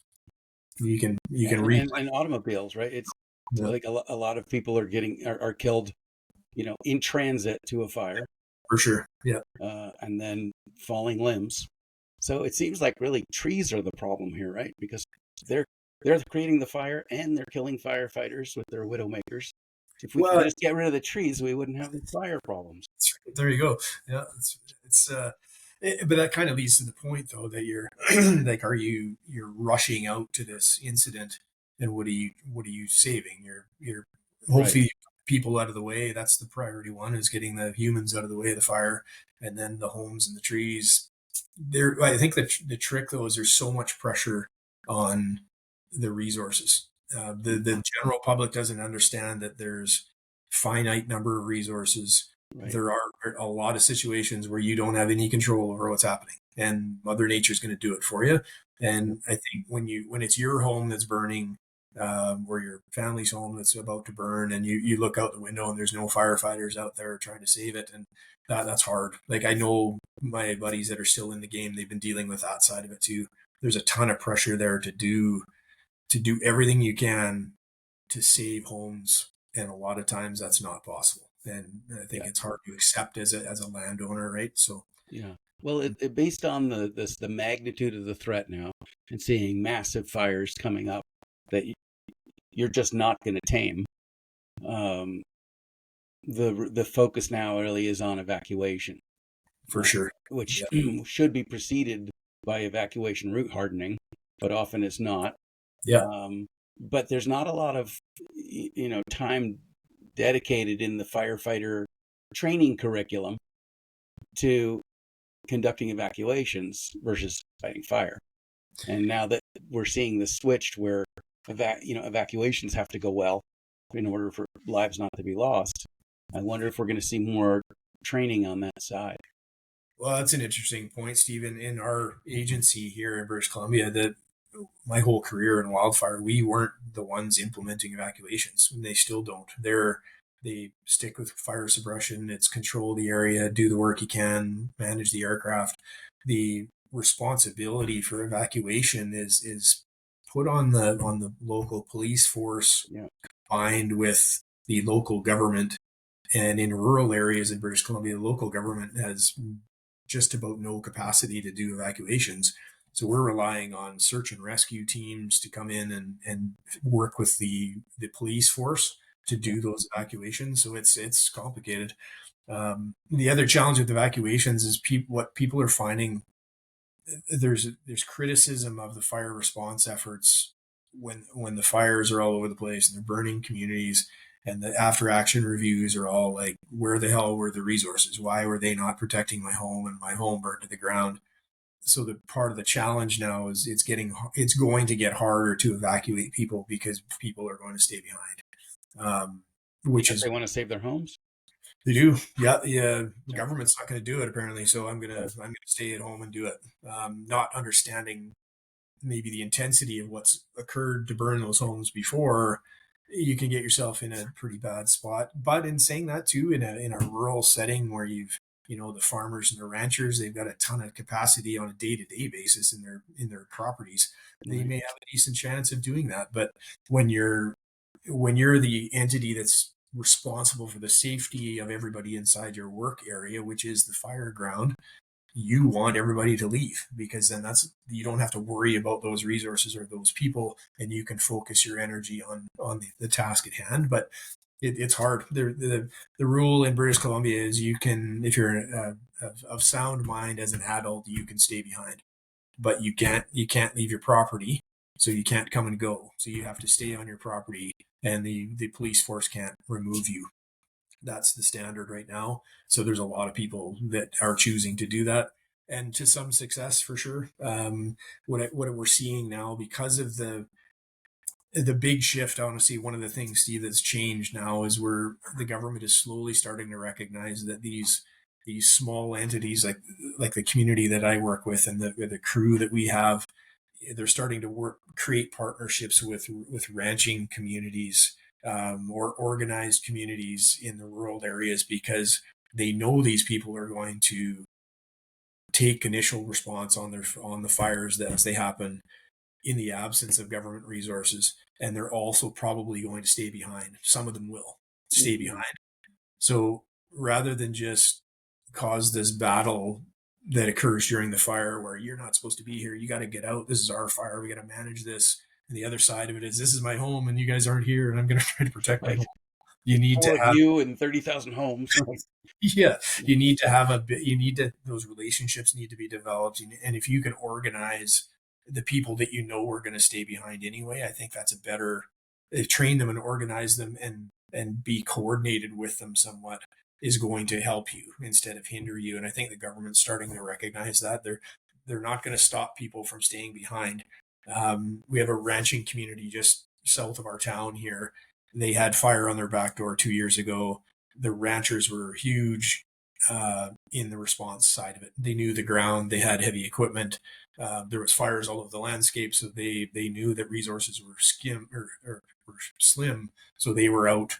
You can read. And automobiles, right? It's Yeah, like a lot of people are killed, in transit to a fire, for sure. Yeah. and then falling limbs. So it seems like really trees are the problem here, right? Because they're they're creating the fire and they're killing firefighters with their widowmakers. If we could Well, just get rid of the trees, we wouldn't have the fire problems. there you go. Yeah, but that kind of leads to the point though that you're like, you're rushing out to this incident, and what are you saving? You're Right. hopefully people out of the way. That's the priority one, is getting the humans out of the way of the fire, and then the homes and the trees. I think the trick though is there's so much pressure on the resources. The general public doesn't understand that there's finite number of resources. Right. There are a lot of situations where you don't have any control over what's happening, and Mother Nature is going to do it for you. And I think when it's your home that's burning, or your family's home that's about to burn, and you look out the window and there's no firefighters out there trying to save it, and that's hard. Like, I know my buddies that are still in the game, they've been dealing with that side of it too. There's a ton of pressure there to do everything you can to save homes, and a lot of times that's not possible. And I think Yeah. it's hard to accept as a landowner, right? So Yeah. Well, based on the magnitude of the threat now, and seeing massive fires coming up that you're just not going to tame. Um, the focus now really is on evacuation, for sure. which Yeah. should be preceded by evacuation route hardening, but often it's not. Yeah. But there's not a lot of time dedicated in the firefighter training curriculum to conducting evacuations versus fighting fire. And now that we're seeing this switched where evacuations have to go well in order for lives not to be lost, I wonder if we're going to see more training on that side. Well, that's an interesting point, Stephen. In our agency here in British Columbia, that my whole career in Wildfire, we weren't the ones implementing evacuations, and they still don't. they stick with fire suppression. It's control the area, do the work you can, manage the aircraft. The responsibility for evacuation is put on the local police force, Yeah. combined with the local government. And in rural areas in British Columbia, the local government has just about no capacity to do evacuations. So we're relying on search and rescue teams to come in and work with the police force to do those evacuations. So it's complicated. The other challenge with evacuations is what people are finding. There's criticism of the fire response efforts when the fires are all over the place and they're burning communities, and the after action reviews are all like, where the hell were the resources? Why were they not protecting my home, and my home burnt to the ground? So the part of the challenge now is it's going to get harder to evacuate people because people are going to stay behind. Which Because is they want to save their homes. They do. Yeah. The government's not going to do it apparently. So I'm gonna stay at home and do it. Not understanding maybe the intensity of what's occurred to burn those homes before, you can get yourself in a pretty bad spot. But in saying that too, in a rural setting where the farmers and the ranchers, they've got a ton of capacity on a day-to-day basis in their properties. They may have a decent chance of doing that. But when you're the entity that's responsible for the safety of everybody inside your work area, which is the fire ground, you want everybody to leave, because then you don't have to worry about those resources or those people, and you can focus your energy on the task at hand. But it's hard. The rule in British Columbia is you can, if you're of sound mind as an adult, you can stay behind, but you can't leave your property. So you can't come and go. So you have to stay on your property, and the police force can't remove you. That's the standard right now. So there's a lot of people that are choosing to do that, and to some success for sure. What we're seeing now, because of the big shift, honestly, one of the things, Steve, that's changed now is where the government is slowly starting to recognize that these small entities, like the community that I work with and the crew that we have, they're starting to create partnerships with ranching communities, or organized communities in the rural areas, because they know these people are going to take initial response on the fires as they happen in the absence of government resources, and they're also probably going to stay behind. Some of them will stay behind. So rather than just cause this battle that occurs during the fire where you're not supposed to be here, you got to get out, this is our fire, we got to manage this, and the other side of it is, this is my home and you guys aren't here, and I'm going to try to protect my home. You need to have you and 30,000 homes. Yeah, you need to have those relationships need to be developed, and if you can organize the people that are going to stay behind anyway, I think that's a better, train them and organize them and be coordinated with them somewhat, is going to help you instead of hinder you. And I think the government's starting to recognize that they're not going to stop people from staying behind. We have a ranching community just south of our town here. They had fire on their back door 2 years ago. The ranchers were huge in the response side of it. They knew the ground. They had heavy equipment. There was fires all over the landscape, so they knew that resources were slim. So they were out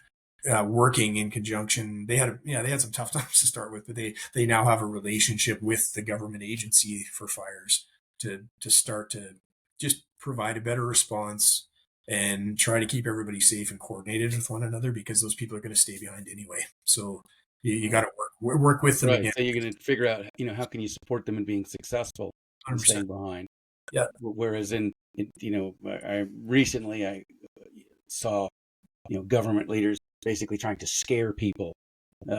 working in conjunction. They had some tough times to start with, but they now have a relationship with the government agency for fires to start to just provide a better response and try to keep everybody safe and coordinated with one another, because those people are going to stay behind anyway. So you got to work with them. Right. Again. So you're going to figure out, how can you support them in being successful and 100%. staying behind. Yeah. Whereas I recently saw, government leaders basically trying to scare people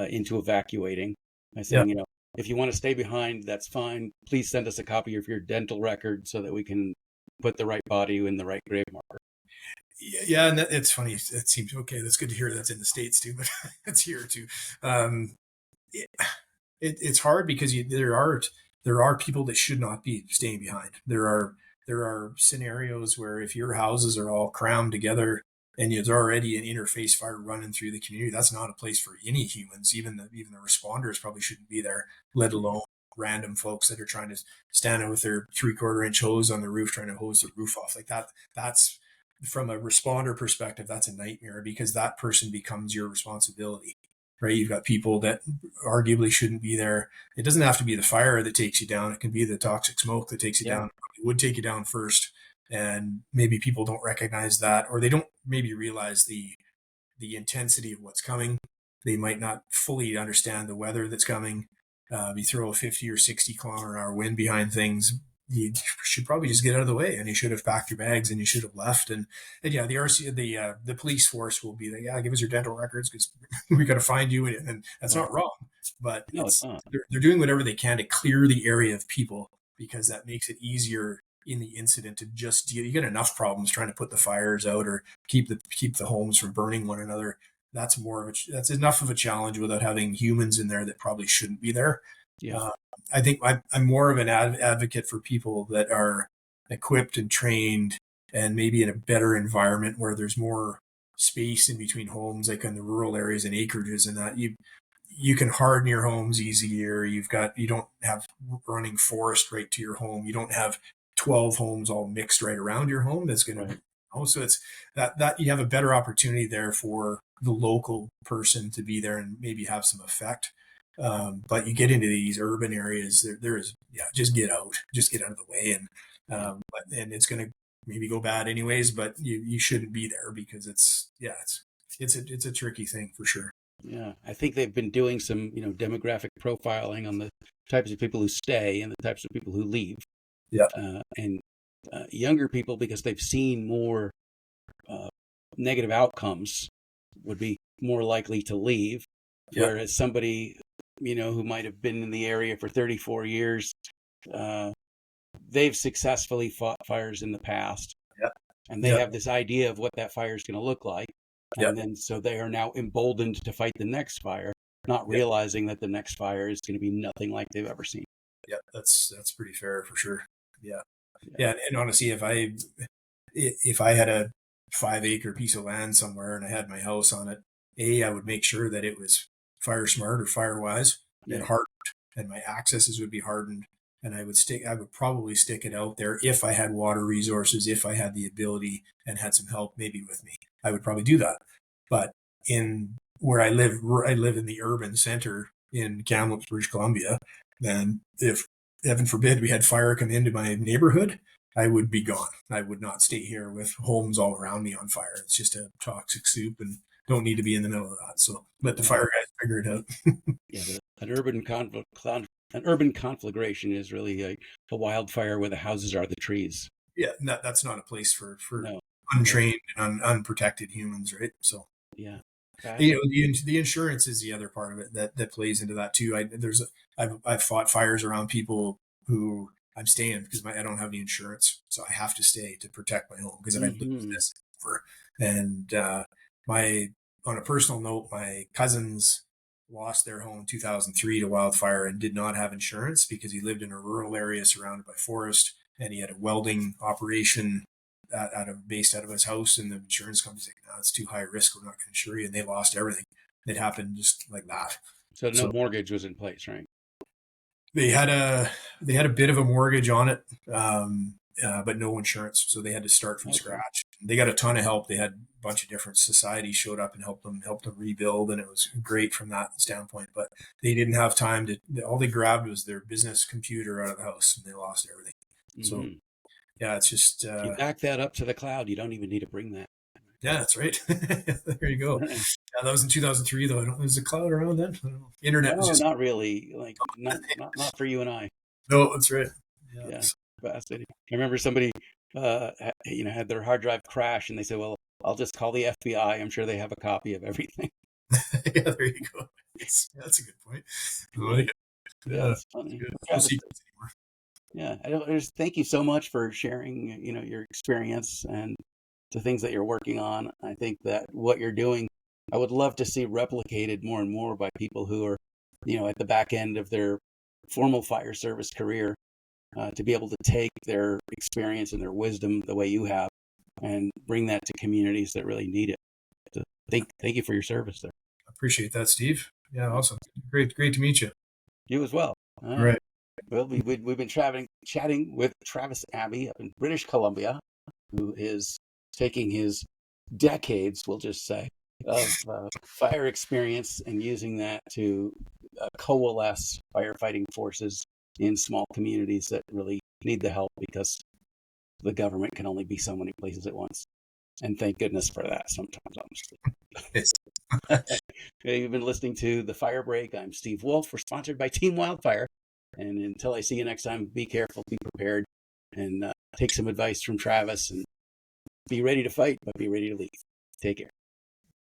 into evacuating by saying, if you want to stay behind, that's fine. Please send us a copy of your dental record so that we can put the right body in the right grave marker. Yeah, and it's funny. It seems okay. That's good to hear. That's in the States too, but it's here too. It's hard because there are people that should not be staying behind. There are scenarios where if your houses are all crammed together and there's already an interface fire running through the community, that's not a place for any humans. Even the responders probably shouldn't be there, let alone random folks that are trying to stand with their 3/4 inch hose on the roof trying to hose the roof off like that. from a responder perspective, that's a nightmare because that person becomes your responsibility, right? You've got people that arguably shouldn't be there. It doesn't have to be the fire that takes you down. It can be the toxic smoke that takes you down. It would take you down first. And maybe people don't recognize that, or they don't maybe realize the intensity of what's coming. They might not fully understand the weather that's coming. You throw a 50 or 60-kilometer-an-hour wind behind things, you should probably just get out of the way, and you should have packed your bags and you should have left. And yeah, the police force will be like, yeah, give us your dental records because we got to find you. And that's not wrong, but No, it's not. they're doing whatever they can to clear the area of people because that makes it easier in the incident to just deal. You get enough problems trying to put the fires out or keep the homes from burning one another. That's that's enough of a challenge without having humans in there that probably shouldn't be there. Yeah. I think I'm more of an advocate for people that are equipped and trained and maybe in a better environment where there's more space in between homes, like in the rural areas and acreages, and that you can harden your homes easier. You don't have running forest right to your home. You don't have 12 homes all mixed right around your home. That's going to so it's that you have a better opportunity there for the local person to be there and maybe have some effect. But you get into these urban areas, there is, just get out of the way. And it's going to maybe go bad anyways, but you shouldn't be there because it's a tricky thing for sure. Yeah. I think they've been doing some, demographic profiling on the types of people who stay and the types of people who leave. Yeah. And younger people, because they've seen more negative outcomes, would be more likely to leave. Yeah. Whereas somebody, who might have been in the area for 34 years, they've successfully fought fires in the past. Yeah. And they have this idea of what that fire is going to look like. And then so they are now emboldened to fight the next fire, not realizing that the next fire is going to be nothing like they've ever seen. Yeah, that's pretty fair for sure. Yeah. And honestly, if I had a 5-acre piece of land somewhere and I had my house on it, I would make sure that it was fire smart or fire wise and hardened, and my accesses would be hardened. And I would probably stick it out there if I had water resources, if I had the ability and had some help maybe with me, I would probably do that. But in where I live in the urban center in Kamloops, British Columbia, then if heaven forbid we had fire come into my neighborhood, I would be gone. I would not stay here with homes all around me on fire. It's just a toxic soup and don't need to be in the middle of that. So let the fire guys figure it out. An urban conflagration is really a wildfire where the houses are the trees. Yeah, that's not a place for untrained and unprotected humans, right? So yeah, the insurance is the other part of it that plays into that too. I've fought fires around people who I'm staying because I don't have the insurance, so I have to stay to protect my home because if I lose this over. And on a personal note, my cousins lost their home in 2003 to wildfire and did not have insurance because he lived in a rural area surrounded by forest, and he had a welding operation based out of his house, and the insurance company's like, no, it's too high risk, we're not going to insure you, and they lost everything. It happened just like that. So mortgage was in place, right? They had a bit of a mortgage on it, but no insurance, so they had to start from scratch. They got a ton of help. They had a bunch of different societies showed up and helped them rebuild, and it was great from that standpoint. But they didn't have time to. All they grabbed was their business computer out of the house, and they lost everything. So it's just you back that up to the cloud. You don't even need to bring that. Yeah, that's right. There you go. Yeah, that was in 2003, though. There's a cloud around then. I don't know. Internet was just not really, like not for you and I. No, that's right. Yeah. Fascinating. I remember somebody, had their hard drive crash, and they said, "Well, I'll just call the FBI. I'm sure they have a copy of everything." Yeah, there you go. That's a good point. Yeah, that's funny. Thank you so much for sharing, your experience and the things that you're working on. I think that what you're doing, I would love to see replicated more and more by people who are, at the back end of their formal fire service career, to be able to take their experience and their wisdom the way you have and bring that to communities that really need it. So thank you for your service there. I appreciate that, Steve. Yeah, awesome. Great to meet you. You as well. All right. Well, we've been chatting with Travis Abbey up in British Columbia, who is taking his decades, we'll just say, of fire experience and using that to coalesce firefighting forces in small communities that really need the help because the government can only be so many places at once. And thank goodness for that sometimes, honestly. You've been listening to The Fire Break. I'm Steve Wolf. We're sponsored by Team Wildfire. And until I see you next time, be careful, be prepared, and take some advice from Travis and be ready to fight, but be ready to leave. Take care.